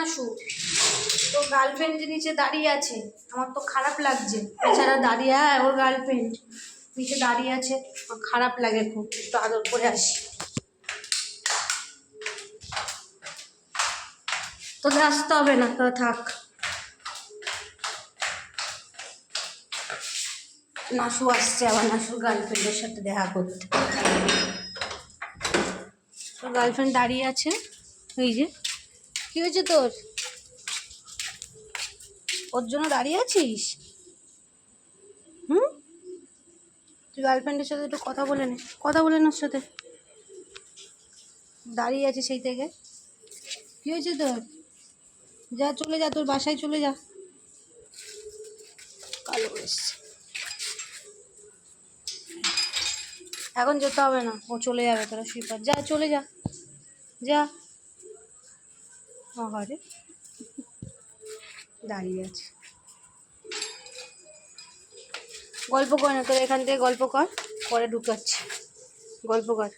নাসু, তো গার্লফ্রেন্ড যে নিচে দাঁড়িয়ে আছে, আমার তো খারাপ লাগছে। বেচারা দাঁড়িয়ে, হ্যাঁ ওর গার্লফ্রেন্ড নিচে দাঁড়িয়ে আছে, আমার খারাপ লাগে খুব। একটু আদর করে আসি। তোদের আসতে হবে না, তো থাক। নাসু আসছে আবার, নাসুর গার্লফ্রেন্ডের সাথে দেখা করতে। তোর গার্লফ্রেন্ড দাঁড়িয়ে আছে, এই যে। কি হয়েছে তোর? ওর জন্য দাঁড়িয়ে আছিস? তুই গার্লফ্রেন্ডের সাথে একটু কথা বলে নে, কথা বলে নে ওর সাথে। দাঁড়িয়ে আছে সেই থেকে। কি হয়েছে তোর? যা, চলে যা, তোর বাসায় চলে যা। কালো এসছে, এখন যেতে হবে না, ও চলে যাবে। তোরা শুয়ে যা, চলে যা, যা। আরে দাঁড়িয়ে আছে, গল্প কর না, তোর এখান থেকে গল্প কর, পরে ঢুকাচ্ছি। গল্প কর।